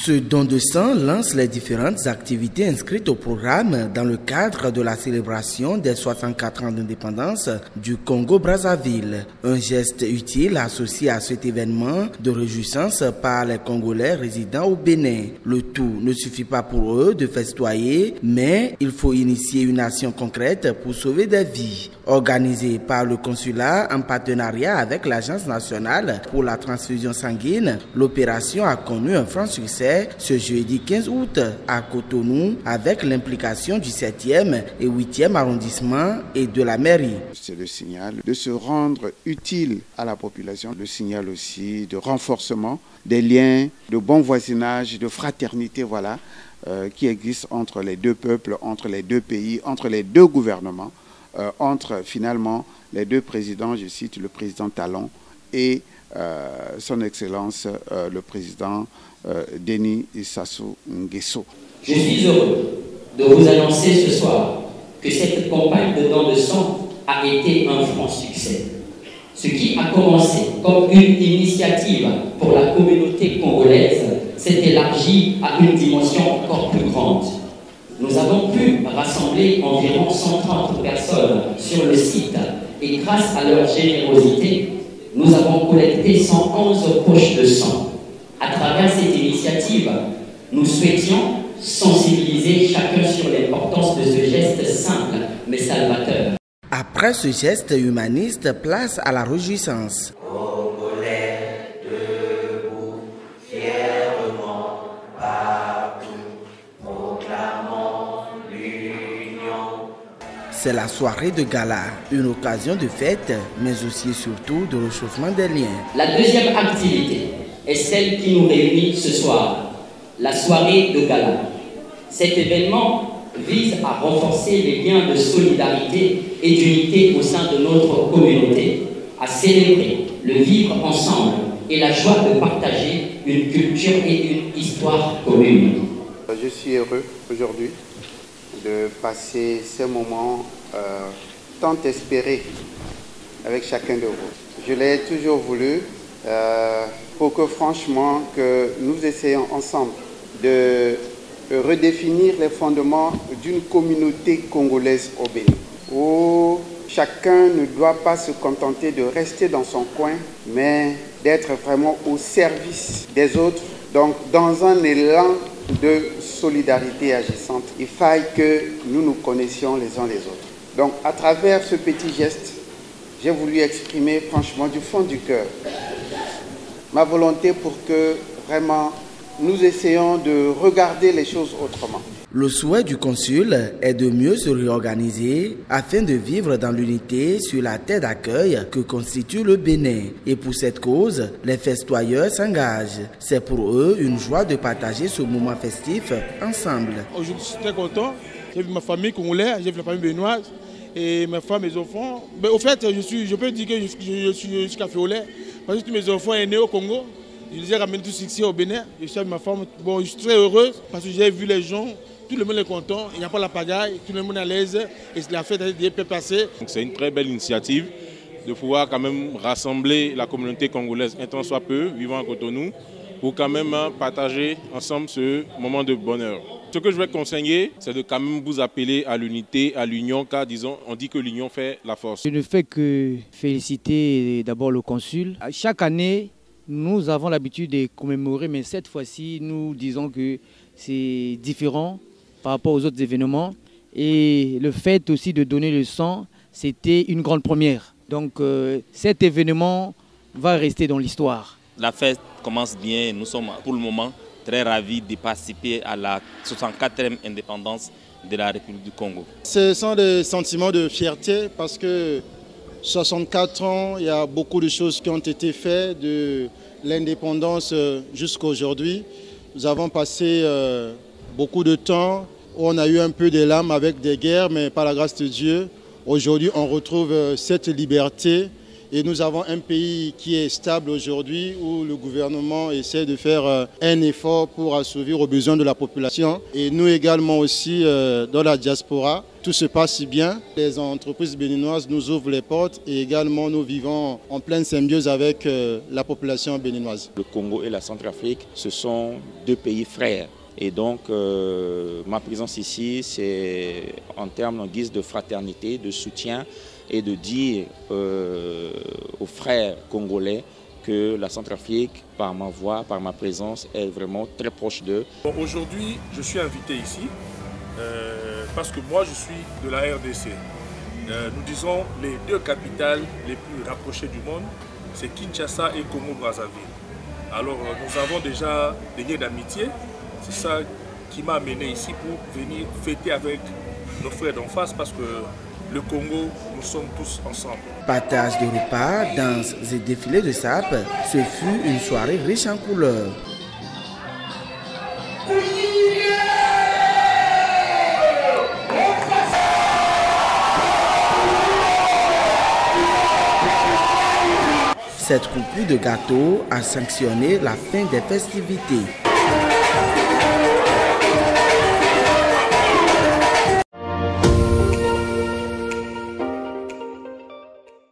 Ce don de sang lance les différentes activités inscrites au programme dans le cadre de la célébration des 64 ans d'indépendance du Congo-Brazzaville. Un geste utile associé à cet événement de réjouissance par les Congolais résidant au Bénin. Le tout ne suffit pas pour eux de festoyer, mais il faut initier une action concrète pour sauver des vies. Organisée par le consulat en partenariat avec l'Agence nationale pour la transfusion sanguine, l'opération a connu un franc succès ce jeudi 15 août à Cotonou avec l'implication du 7e et 8e arrondissement et de la mairie. C'est le signal de se rendre utile à la population, le signal aussi de renforcement des liens, de bon voisinage, de fraternité, voilà, qui existent entre les deux peuples, entre les deux pays, entre les deux gouvernements, entre finalement les deux présidents, je cite le président Talon et son Excellence le président Denis Sassou Nguesso. Je suis heureux de vous annoncer ce soir que cette campagne de don de sang a été un franc succès. Ce qui a commencé comme une initiative pour la communauté congolaise s'est élargi à une dimension encore plus grande. Nous avons pu rassembler environ 130 personnes sur le site et grâce à leur générosité, nous avons collecté 111 poches de sang. À travers cette initiative, nous souhaitions sensibiliser chacun sur l'importance de ce geste simple mais salvateur. Après ce geste humaniste, place à la réjouissance. Congolais, debout, fièrement, partout, proclamons l'union. C'est la soirée de gala, une occasion de fête, mais aussi et surtout de réchauffement des liens. La deuxième activité est celle qui nous réunit ce soir, la soirée de gala. Cet événement vise à renforcer les liens de solidarité et d'unité au sein de notre communauté, à célébrer le vivre ensemble et la joie de partager une culture et une histoire commune. Je suis heureux aujourd'hui de passer ces moments tant espérés avec chacun de vous. Je l'ai toujours voulu pour que franchement que nous essayons ensemble de redéfinir les fondements d'une communauté congolaise au Bénin, où chacun ne doit pas se contenter de rester dans son coin, mais d'être vraiment au service des autres. Donc dans un élan de solidarité agissante, il faille que nous nous connaissions les uns les autres. Donc à travers ce petit geste, j'ai voulu exprimer franchement du fond du cœur ma volonté pour que vraiment nous essayons de regarder les choses autrement. Le souhait du consul est de mieux se réorganiser afin de vivre dans l'unité sur la terre d'accueil que constitue le Bénin. Et pour cette cause, les festoyeurs s'engagent. C'est pour eux une joie de partager ce moment festif ensemble. Aujourd'hui, je suis très content. J'ai vu ma famille congolaise, j'ai vu la famille béninoise et ma femme, mes enfants. Mais au fait, je peux dire que je suis café au lait parce que tous mes enfants sont nés au Congo. Je les ai ramenés tous ici au Bénin. Je suis avec ma femme. Bon, je suis très heureuse parce que j'ai vu les gens. Tout le monde est content. Il n'y a pas la pagaille. Tout le monde est à l'aise. Et la fête a été bien passée. C'est une très belle initiative de pouvoir quand même rassembler la communauté congolaise, un tant soit peu, vivant à Cotonou, pour quand même partager ensemble ce moment de bonheur. Ce que je vais conseiller, c'est de quand même vous appeler à l'unité, à l'union, car disons, on dit que l'union fait la force. Je ne fais que féliciter d'abord le consul. Chaque année, nous avons l'habitude de commémorer, mais cette fois-ci, nous disons que c'est différent par rapport aux autres événements. Et le fait aussi de donner le sang, c'était une grande première. Donc cet événement va rester dans l'histoire. La fête commence bien. Nous sommes pour le moment très ravis de participer à la 64e indépendance de la République du Congo. Ce sont des sentiments de fierté parce que 64 ans, il y a beaucoup de choses qui ont été faites de l'indépendance jusqu'à aujourd'hui. Nous avons passé beaucoup de temps où on a eu un peu de larmes avec des guerres, mais par la grâce de Dieu, aujourd'hui on retrouve cette liberté Et nous avons un pays qui est stable aujourd'hui, où le gouvernement essaie de faire un effort pour assouvir aux besoins de la population. Et nous également aussi, dans la diaspora, tout se passe si bien. Les entreprises béninoises nous ouvrent les portes et également nous vivons en pleine symbiose avec la population béninoise. Le Congo et la Centrafrique, ce sont deux pays frères. Et donc, ma présence ici, c'est en termes, en guise de fraternité, de soutien et de dire aux frères congolais que la Centrafrique, par ma voix, par ma présence, est vraiment très proche d'eux. Aujourd'hui, je suis invité ici parce que moi, je suis de la RDC. Nous disons les deux capitales les plus rapprochées du monde, c'est Kinshasa et Congo-Brazzaville. Alors, nous avons déjà des liens d'amitié. C'est ça qui m'a amené ici pour venir fêter avec nos frères d'en face parce que le Congo, nous sommes tous ensemble. Partage de repas, danses et défilés de sapes, ce fut une soirée riche en couleurs. Cette coupure de gâteau a sanctionné la fin des festivités.